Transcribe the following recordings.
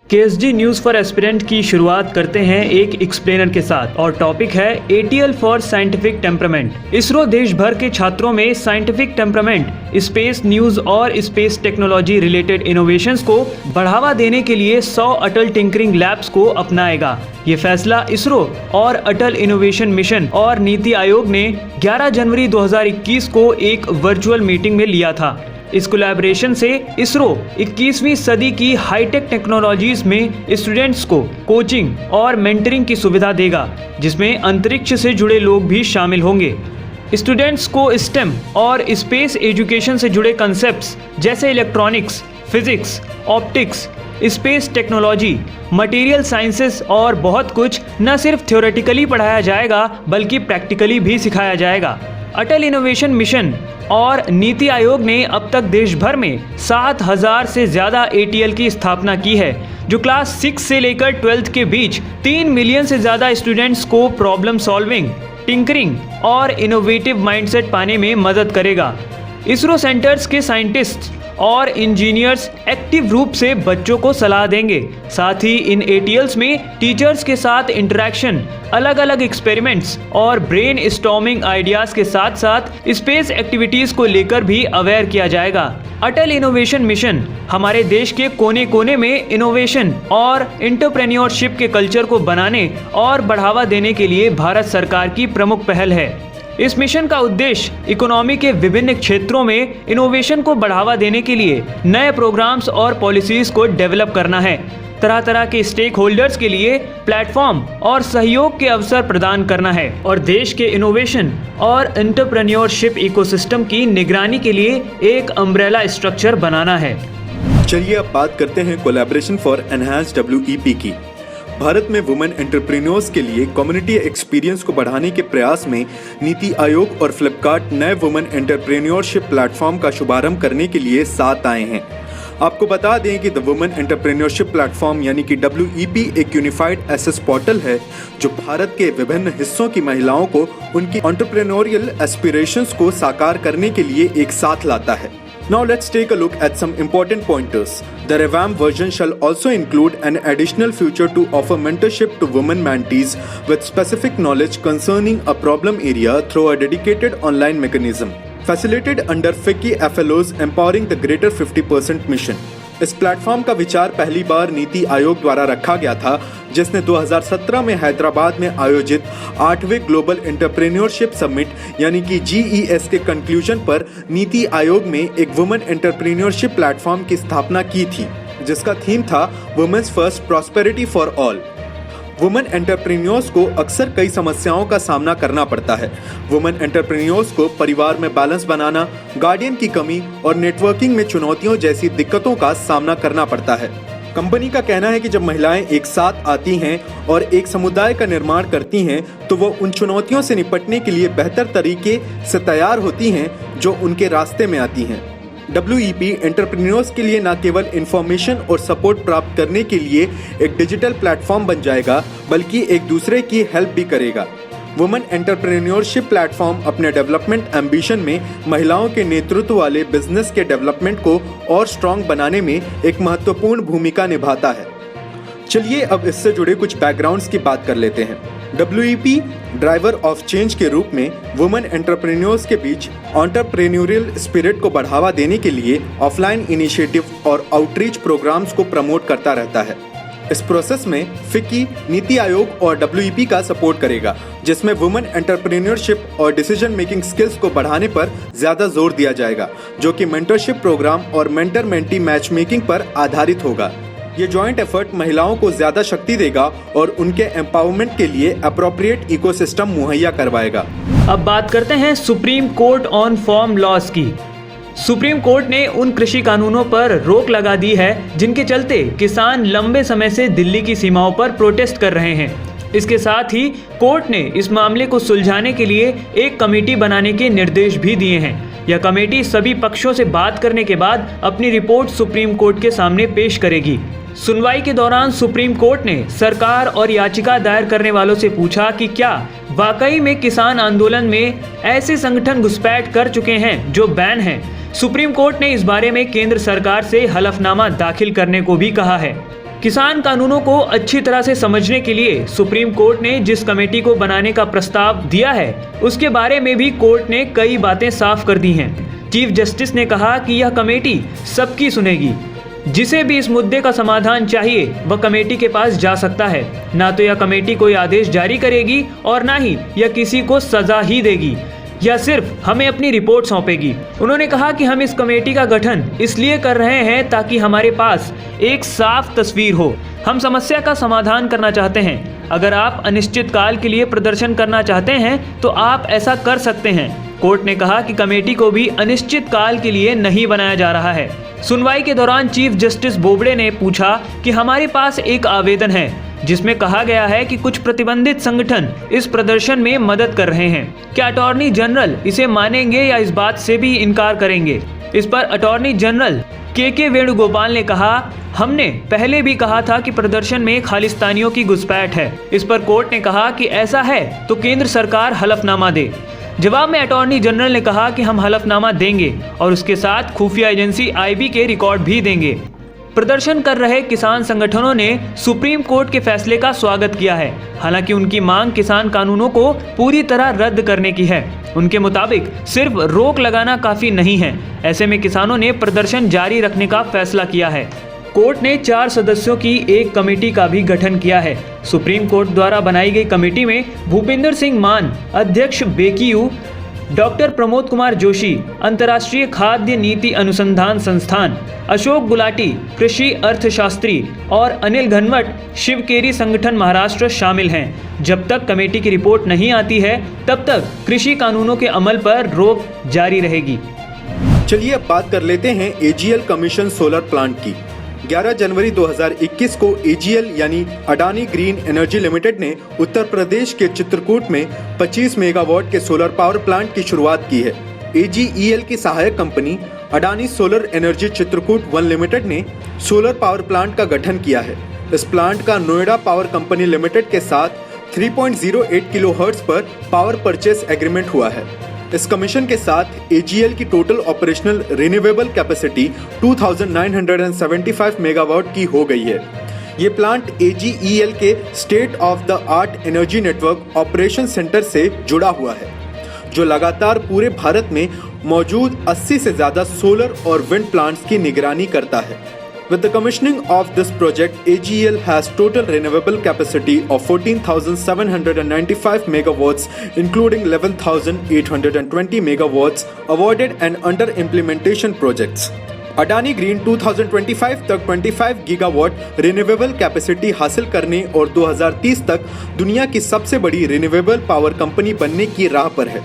KSD news for aspirant की शुरुआत करते हैं एक एक्सप्लेनर के साथ और टॉपिक है ATL for scientific temperament. ISRO देश भर के छात्रों में साइंटिफिक टेम्परामेंट, स्पेस न्यूज़ और स्पेस टेक्नोलॉजी रिलेटेड इनोवेशंस को बढ़ावा देने के लिए 100 अटल टिंकरिंग लैब्स को अपनाएगा। ये फैसला इसरो और अटल इनोवेशन मिशन और नीति आयोग ने 11 जनवरी 2021 को एक वर्चुअल मीटिंग में लिया था। इस कोलैबोरेशन से इसरो 21वीं सदी की हाईटेक टेक्नोलॉजीज में स्टूडेंट्स को कोचिंग और मेंटरिंग की सुविधा देगा, जिसमें अंतरिक्ष से जुड़े लोग भी शामिल होंगे। स्टूडेंट्स को स्टेम और स्पेस एजुकेशन से जुड़े कंसेप्ट्स जैसे electronics, physics, optics, space technology, material sciences और बहुत कुछ न सिर्फ थ्योरेटिकली पढ़ाया जाएगा बल्कि प्रैक्टिकली भी सिखाया जाएगा। अटल इनोवेशन मिशन और नीति आयोग ने अब तक देश भर में 7000 से ज़्यादा एटीएल की स्थापना की है, जो क्लास 6 से लेकर 12th के बीच 3 मिलियन से ज़्यादा स्टूडेंट्स को प्रॉब्लम सॉल्विंग, टिंकरिंग और इनोवेटिव माइंडसेट पाने में मदद करेगा। इसरो सेंटर्स के साइंटिस्ट और इंजीनियर्स एक्टिव रूप से बच्चों को सलाह देंगे। साथ ही इन एटीएल्स में टीचर्स के साथ इंटरेक्शन, अलग अलग एक्सपेरिमेंट्स और ब्रेन स्टॉर्मिंग आइडियाज़ के साथ साथ स्पेस एक्टिविटीज़ को लेकर भी अवेयर किया जाएगा। अटल इनोवेशन मिशन हमारे देश के कोने कोने में इनोवेशन और एंटरप्रेन्योरशिप के कल्चर को बनाने और बढ़ावा देने के लिए भारत सरकार की प्रमुख पहल है। इस मिशन का उद्देश्य इकोनॉमी के विभिन्न क्षेत्रों में इनोवेशन को बढ़ावा देने के लिए नए प्रोग्राम्स और पॉलिसीज को डेवलप करना है, तरह तरह के स्टेक होल्डर्स के लिए प्लेटफॉर्म और सहयोग के अवसर प्रदान करना है और देश के इनोवेशन और एंटरप्रेन्योरशिप इकोसिस्टम की निगरानी के लिए एक अम्ब्रेला स्ट्रक्चर बनाना है। चलिए अब बात करते हैं कोलैबोरेशन फॉर एनहांस्ड WEP की। भारत में वुमेन एंटरप्रेन्योर्स के लिए कम्युनिटी एक्सपीरियंस को बढ़ाने के प्रयास में नीति आयोग और फ्लिपकार्ट नए वुमेन एंटरप्रेन्योरशिप प्लेटफॉर्म का शुभारंभ करने के लिए साथ आए हैं। आपको बता दें कि द वुमेन एंटरप्रेन्योरशिप प्लेटफॉर्म यानी कि WEP एक यूनिफाइड एसेस पोर्टल है जो भारत के विभिन्न हिस्सों की महिलाओं को उनकी एंटरप्रेन्योरियल एस्पिरेशंस को साकार करने के लिए एक साथ लाता है। Now let's take a look at some important pointers. The revamped version shall also include an additional feature to offer mentorship to women mentees with specific knowledge concerning a problem area through a dedicated online mechanism. Facilitated under FICCI FLOs empowering the greater 50% mission. इस platform का विचार पहली बार नीति आयोग द्वारा रखा गया था, जिसने 2017 में हैदराबाद में आयोजित 8वें ग्लोबल एंटरप्रेन्योरशिप समिट यानी कि GES के कंक्लूजन पर नीति आयोग में एक वुमेन एंटरप्रेन्योरशिप प्लेटफॉर्म की स्थापना की थी, जिसका थीम था women's first prosperity for all. Women entrepreneurs को अक्सर कई समस्याओं का सामना करना पड़ता है। वुमेन एंटरप्रेन्योर्स को परिवार में बैलेंस बनाना, गार्डियन की कमी और नेटवर्किंग में चुनौतियों जैसी दिक्कतों का सामना करना पड़ता है। कंपनी का कहना है कि जब महिलाएं एक साथ आती हैं और एक समुदाय का निर्माण करती हैं तो वो उन चुनौतियों से निपटने के लिए बेहतर तरीके से तैयार होती हैं जो उनके रास्ते में आती हैं। WEP एंटरप्रेन्योर्स के लिए न केवल इंफॉर्मेशन और सपोर्ट प्राप्त करने के लिए एक डिजिटल प्लेटफॉर्म बन जाएगा, बल्कि एक दूसरे की हेल्प भी करेगा। वुमेन एंटरप्रेन्योरशिप प्लेटफॉर्म अपने डेवलपमेंट एम्बिशन में महिलाओं के नेतृत्व वाले बिजनेस के डेवलपमेंट को और स्ट्रॉन्ग बनाने में एक महत्वपूर्ण भूमिका निभाता है। चलिए अब इससे जुड़े कुछ बैकग्राउंड्स की बात कर लेते हैं। WEP ड्राइवर ऑफ चेंज के रूप में वुमेन एंटरप्रेन्योर्स के बीच एंटरप्रेन्योरियल स्पिरिट को बढ़ावा देने के लिए ऑफलाइन इनिशिएटिव और आउटरीच प्रोग्राम्स को प्रमोट करता रहता है। इस प्रोसेस में FICCI नीति आयोग और WEP का सपोर्ट करेगा, जिसमें वुमेन एंटरप्रेन्योरशिप और डिसीजन मेकिंग स्किल्स को बढ़ाने पर ज्यादा जोर दिया जाएगा, जो कि मेंटरशिप प्रोग्राम और मेंटर मेंटी मैच मेकिंग पर आधारित होगा। ये जॉइंट एफर्ट महिलाओं को ज्यादा शक्ति देगा और उनके एम्पावरमेंट के लिए अप्रोप्रिएट इकोसिस्टम मुहैया करवाएगा। अब बात करते हैं supreme court on farm laws की। सुप्रीम कोर्ट ने उन कृषि कानूनों पर रोक लगा दी है जिनके चलते किसान लंबे समय से दिल्ली की सीमाओं पर प्रोटेस्ट कर रहे हैं। इसके साथ ही कोर्ट ने इस मामले को सुलझाने के लिए एक कमेटी बनाने के निर्देश भी दिए हैं। यह कमेटी सभी पक्षों से बात करने के बाद अपनी रिपोर्ट सुप्रीम कोर्ट के सामने पेश करेगी। सुनवाई के दौरान सुप्रीम कोर्ट ने सरकार और याचिका दायर करने वालों से पूछा कि क्या वाकई में किसान आंदोलन में ऐसे संगठन घुसपैठ कर चुके हैं जो बैन हैं। सुप्रीम कोर्ट ने इस बारे में केंद्र सरकार से हलफनामा दाखिल करने को भी कहा है। किसान कानूनों को अच्छी तरह से समझने के लिए सुप्रीम कोर्ट ने जिस कमेटी को बनाने का प्रस्ताव दिया है उसके बारे में भी कोर्ट ने कई बातें साफ कर दी हैं। चीफ जस्टिस ने कहा कि यह कमेटी सबकी सुनेगी, जिसे भी इस मुद्दे का समाधान चाहिए वह कमेटी के पास जा सकता है। ना तो यह कमेटी कोई आदेश जारी करेगी और ना ही यह किसी को सजा ही देगी, या सिर्फ हमें अपनी रिपोर्ट सौंपेगी। उन्होंने कहा कि हम इस कमेटी का गठन इसलिए कर रहे हैं ताकि हमारे पास एक साफ तस्वीर हो। हम समस्या का समाधान करना चाहते हैं। अगर आप अनिश्चित काल के लिए प्रदर्शन करना चाहते हैं तो आप ऐसा कर सकते हैं। कोर्ट ने कहा कि कमेटी को भी अनिश्चित काल के लिए नहीं बनाया जा रहा है। सुनवाई के दौरान चीफ जस्टिस बोबड़े ने पूछा कि हमारे पास एक आवेदन है जिसमें कहा गया है कि कुछ प्रतिबंधित संगठन इस प्रदर्शन में मदद कर रहे हैं। क्या अटॉर्नी जनरल इसे मानेंगे या इस बात से भी इनकार करेंगे? इस पर अटॉर्नी जनरल के वेणुगोपाल ने कहा, हमने पहले भी कहा था कि प्रदर्शन में खालिस्तानियों की घुसपैठ है। इस पर कोर्ट ने कहा कि ऐसा है तो केंद्र सरकार हलफनामा दे। जवाब में अटॉर्नी जनरल ने कहा कि हम हलफनामा देंगे और उसके साथ खुफिया एजेंसी IB के रिकॉर्ड भी देंगे। प्रदर्शन कर रहे किसान संगठनों ने सुप्रीम कोर्ट के फैसले का स्वागत किया है। हालांकि उनकी मांग किसान कानूनों को पूरी तरह रद्द करने की है। उनके मुताबिक सिर्फ रोक लगाना काफी नहीं है। ऐसे में किसानों ने प्रदर्शन जारी रखने का फैसला किया है। कोर्ट ने 4 सदस्यों की एक कमेटी का भी गठन किया है। सुप्रीम कोर्ट द्वारा बनाई गई कमेटी में भूपिंदर सिंह मान, अध्यक्ष बेकीयू, डॉक्टर प्रमोद कुमार जोशी, अंतर्राष्ट्रीय खाद्य नीति अनुसंधान संस्थान, अशोक गुलाटी, कृषि अर्थशास्त्री और अनिल घनवट, शिवकेरी संगठन महाराष्ट्र शामिल हैं। जब तक कमेटी की रिपोर्ट नहीं आती है तब तक कृषि कानूनों के अमल पर रोक जारी रहेगी। चलिए अब बात कर लेते हैं AGL कमीशन सोलर प्लांट की। 11 जनवरी 2021 को AGL यानी अडानी ग्रीन एनर्जी लिमिटेड ने उत्तर प्रदेश के चित्रकूट में 25 मेगावाट के सोलर पावर प्लांट की शुरुआत की है। AGEL की सहायक company Adani solar energy Chitrakoot 1 limited ने सोलर पावर प्लांट का गठन किया है। इस प्लांट का नोएडा पावर कंपनी लिमिटेड के साथ 3.08 किलोहर्ट्ज पर पावर परचेस एग्रीमेंट हुआ है। इस कमीशन के साथ AGL की total operational renewable capacity 2975 megawatt की हो गई है। ये प्लांट AGEL के state of the art energy network operation centre से जुड़ा हुआ है, जो लगातार पूरे भारत में मौजूद 80 से ज्यादा सोलर और विंड प्लांट्स की निगरानी करता है। With the commissioning of this project, AGL has total renewable capacity of 14,795 megawatts, including 11,820 megawatts awarded and under implementation projects. Adani green 2025 तक 25 गीगावाट रिन्यूएबल कैपेसिटी हासिल करने और 2030 तक दुनिया की सबसे बड़ी रिन्यूएबल पावर कंपनी बनने की राह पर है।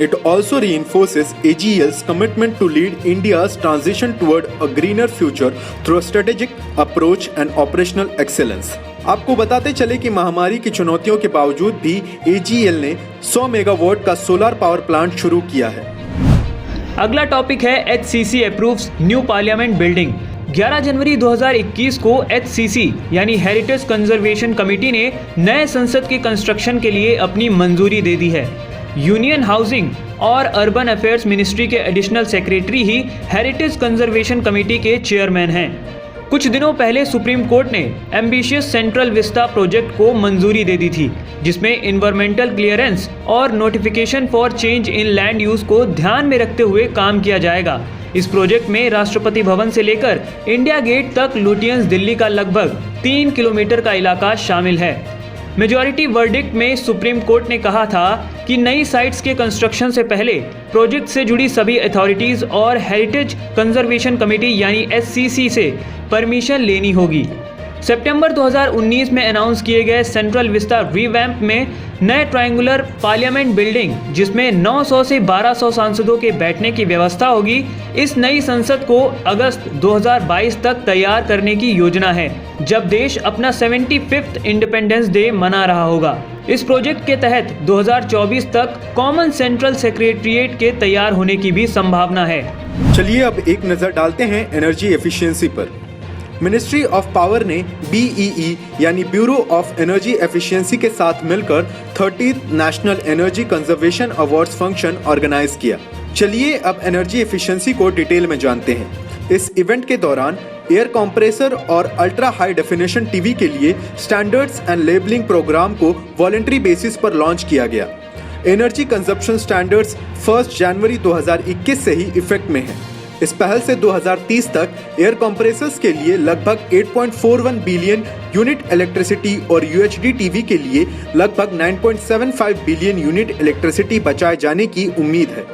It also reinforces AGL's commitment to lead India's transition toward a greener future through a strategic approach and operational excellence. आपको बताते चले कि महामारी की चुनौतियों के बावजूद भी AGL ने 100 मेगावाट का सोलर पावर प्लांट शुरू किया है। अगला टॉपिक है HCC approves new parliament building. 11 जनवरी 2021 को HCC यानी हेरिटेज कंजर्वेशन कमेटी ने नए संसद के कंस्ट्रक्शन के लिए अपनी मंजूरी दे दी है। यूनियन हाउसिंग और अर्बन अफेयर्स मिनिस्ट्री के एडिशनल सेक्रेटरी ही हेरिटेज कंजर्वेशन कमेटी के चेयरमैन हैं। कुछ दिनों पहले सुप्रीम कोर्ट ने एम्बिशियस सेंट्रल विस्टा प्रोजेक्ट को मंजूरी दे दी थी, जिसमें इन्वायरमेंटल क्लियरेंस और notification for change in land use को ध्यान में रखते हुए काम किया जाएगा। इस प्रोजेक्ट में राष्ट्रपति भवन से लेकर इंडिया गेट तक लुटियंस दिल्ली का लगभग 3 किलोमीटर का इलाका शामिल है। मेजॉरिटी वर्डिक्ट में सुप्रीम कोर्ट ने कहा था कि नई साइट्स के कंस्ट्रक्शन से पहले प्रोजेक्ट से जुड़ी सभी अथॉरिटीज और हेरिटेज कंजर्वेशन कमेटी यानी HCC से परमिशन लेनी होगी। सितंबर 2019 में अनाउंस किए गए सेंट्रल विस्टा रिवैम्प में नए ट्रायंगुलर पार्लियामेंट बिल्डिंग, जिसमें 900 से 1200 सांसदों के बैठने की व्यवस्था होगी, इस नई संसद को अगस्त 2022 तक तैयार करने की योजना है, जब देश अपना 75th इंडिपेंडेंस डे मना रहा होगा। इस प्रोजेक्ट के तहत 2024 तक कॉमन सेंट्रल सेक्रेटरिएट के तैयार होने की भी संभावना है। चलिए अब एक नजर डालते हैं एनर्जी एफिशिएंसी पर। मिनिस्ट्री ऑफ पावर ने BEE यानी ब्यूरो ऑफ एनर्जी एफिशिएंसी के साथ मिलकर 30th national energy conservation awards function organise किया। चलिए अब एनर्जी एफिशिएंसी को डिटेल में जानते हैं। इस इवेंट के दौरान एयर कंप्रेसर और अल्ट्रा हाई डेफिनेशन टीवी के लिए स्टैंडर्ड्स एंड लेबलिंग प्रोग्राम को वॉलंटरी बेसिस पर लॉन्च किया गया। एनर्जी कंजप्शन स्टैंडर्ड्स 1 जनवरी 2021 से ही इफेक्ट में है। इस पहल से 2030 तक एयर कंप्रेसर्स के लिए लगभग 8.41 बिलियन यूनिट इलेक्ट्रिसिटी और यूएचडी टीवी के लिए लगभग 9.75 बिलियन यूनिट इलेक्ट्रिसिटी बचाए जाने की उम्मीद है।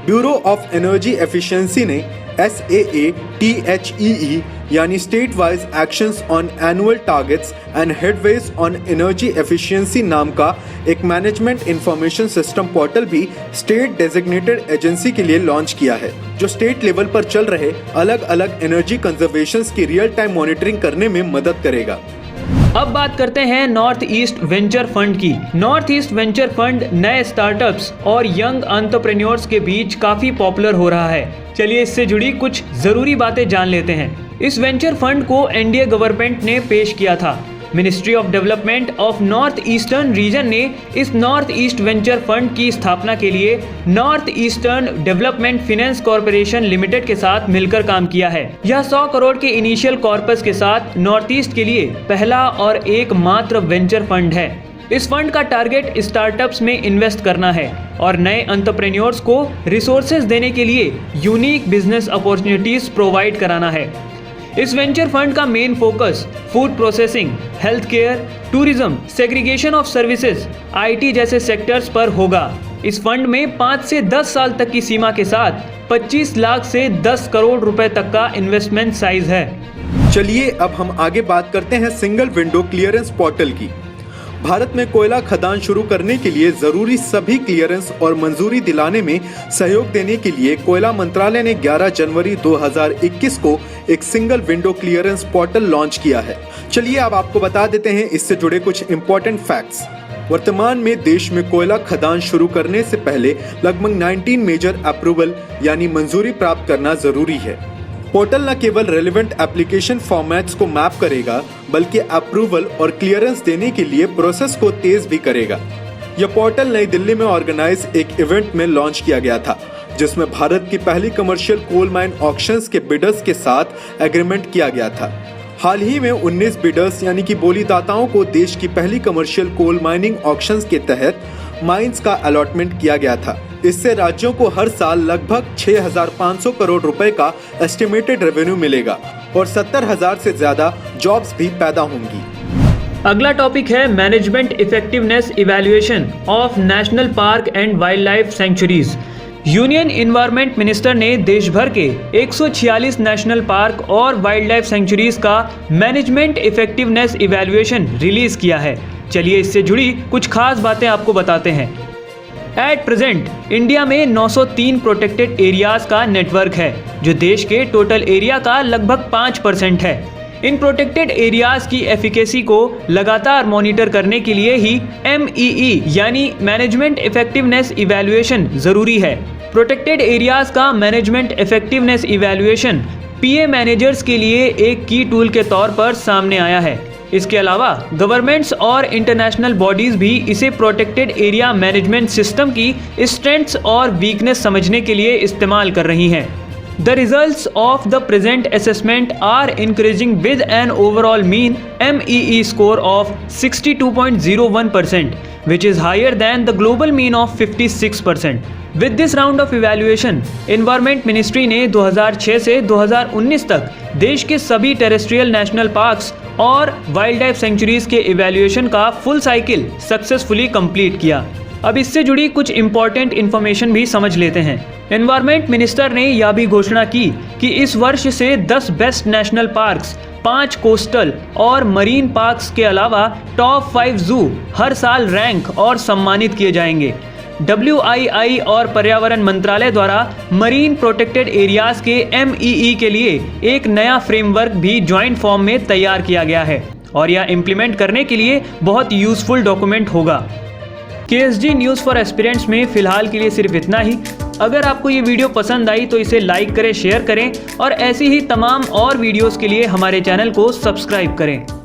ब्यूरो ऑफ एनर्जी एफिशिएंसी ने SAATHEE यानी state wise actions on annual targets and headways on energy efficiency नाम का एक मैनेजमेंट इंफॉर्मेशन सिस्टम पोर्टल भी स्टेट डेजिग्नेटेड एजेंसी के लिए लॉन्च किया है, जो स्टेट लेवल पर चल रहे अलग अलग एनर्जी कंजर्वेशन की रियल टाइम मॉनिटरिंग करने में मदद करेगा। अब बात करते हैं नॉर्थ ईस्ट वेंचर फंड की। नॉर्थ ईस्ट वेंचर फंड नए स्टार्टअप्स और यंग एंटरप्रेन्योर्स के बीच काफी पॉपुलर हो रहा है। चलिए इससे जुड़ी कुछ जरूरी बातें जान लेते हैं। इस वेंचर फंड को एनडीए गवर्नमेंट ने पेश किया था। Ministry of development of north eastern region ने इस नॉर्थ ईस्ट वेंचर फंड की स्थापना के लिए north eastern development finance corporation limited के साथ मिलकर काम किया है। यह 100 करोड़ के इनिशियल कॉर्पस के साथ नॉर्थ ईस्ट के लिए पहला और एकमात्र वेंचर फंड है। इस फंड का टारगेट स्टार्टअप्स में इन्वेस्ट करना है और नए एंटरप्रेन्योर्स को रिसोर्सेज देने के लिए यूनिक बिजनेस अपॉर्चुनिटीज प्रोवाइड कराना है। इस वेंचर फंड का main focus food processing, health care, tourism, segregation of services, IT जैसे सेक्टर्स पर होगा। इस फंड में 5 से 10 साल तक की सीमा के साथ 25 लाख से 10 करोड़ रुपए तक का इन्वेस्टमेंट साइज है। चलिए अब हम आगे बात करते हैं सिंगल विंडो क्लियरेंस पोर्टल की। भारत में कोयला खदान शुरू करने के लिए जरूरी सभी क्लियरेंस और मंजूरी दिलाने में सहयोग देने के लिए कोयला मंत्रालय ने 11 जनवरी 2021 को एक single window clearance portal launch किया है। चलिए अब आपको बता देते हैं इससे जुड़े कुछ इंपॉर्टेंट फैक्ट्स। वर्तमान में देश में कोयला खदान शुरू करने से पहले लगभग 19 मेजर अप्रूवल यानी मंजूरी प्राप्त करना जरूरी है। पोर्टल न केवल रेलेवेंट एप्लीकेशन फॉर्मेट्स को मैप करेगा बल्कि अप्रूवल और क्लियरेंस देने के लिए प्रोसेस को तेज भी करेगा। यह पोर्टल नई दिल्ली में ऑर्गेनाइज एक इवेंट में लॉन्च किया गया था, जिसमें भारत की पहली कमर्शियल कोल माइन ऑक्शंस के बिडर्स के साथ एग्रीमेंट किया गया था। हाल ही में 19 बिडर्स यानी कि बोलीदाताओं को देश की पहली कमर्शियल कोल माइनिंग ऑक्शंस के तहत माइंस का अलॉटमेंट किया गया था। इससे राज्यों को हर साल लगभग 6,500 करोड़ रुपए का एस्टिमेटेड रेवेन्यू मिलेगा और 70,000 से ज्यादा जॉब्स भी पैदा होंगी। अगला टॉपिक है management effectiveness evaluation of national park and wild life sanctuaries. Union environment minister ने देश भर के 146 नेशनल पार्क और वाइल्ड लाइफ सेंचुरीज का मैनेजमेंट इफेक्टिवनेस इवैल्यूएशन रिलीज किया है। चलिए इससे जुड़ी कुछ खास बातें आपको बताते हैं। एट प्रेजेंट इंडिया में 903 प्रोटेक्टेड एरियाज का नेटवर्क है, जो देश के टोटल एरिया का लगभग 5% है। इन प्रोटेक्टेड एरियाज की एफिकेसी को लगातार मॉनिटर करने के लिए ही MEE यानी मैनेजमेंट इफेक्टिवनेस इवैल्यूएशन जरूरी है। प्रोटेक्टेड एरियाज का management effectiveness evaluation PA managers के लिए एक की टूल के तौर पर सामने आया है। इसके अलावा गवर्नमेंट्स और इंटरनेशनल बॉडीज भी इसे प्रोटेक्टेड एरिया मैनेजमेंट सिस्टम की स्ट्रेंथ्स और वीकनेस समझने के लिए इस्तेमाल कर रही हैं। The results of the present assessment are encouraging with an overall mean MEE score of 62.01%, which is higher than the global mean of 56%. With this round of evaluation, Environment Ministry ने 2006 से 2019 तक देश के सभी टेरेस्ट्रियल नेशनल पार्क्स और wild life sanctuaries के evaluation का full cycle successfully complete किया। अब इससे जुड़ी कुछ इंपॉर्टेंट इन्फॉर्मेशन भी समझ लेते हैं। एनवायरनमेंट मिनिस्टर ने यह भी घोषणा की कि इस वर्ष से 10 बेस्ट नेशनल पार्क्स, 5 कोस्टल और मरीन पार्क्स के अलावा टॉप 5 जू हर साल रैंक और सम्मानित किए जाएंगे। WII और पर्यावरण मंत्रालय द्वारा मरीन प्रोटेक्टेड एरियाज के MEE के लिए एक नया फ्रेमवर्क भी ज्वाइंट फॉर्म में तैयार किया गया है और यह इम्प्लीमेंट करने के लिए बहुत यूजफुल डॉक्यूमेंट होगा। KSG न्यूज़ फॉर एस्पिरेंट्स में फिलहाल के लिए सिर्फ इतना ही। अगर आपको ये वीडियो पसंद आई तो इसे लाइक करें, शेयर करें और ऐसी ही तमाम और वीडियोस के लिए हमारे चैनल को सब्सक्राइब करें।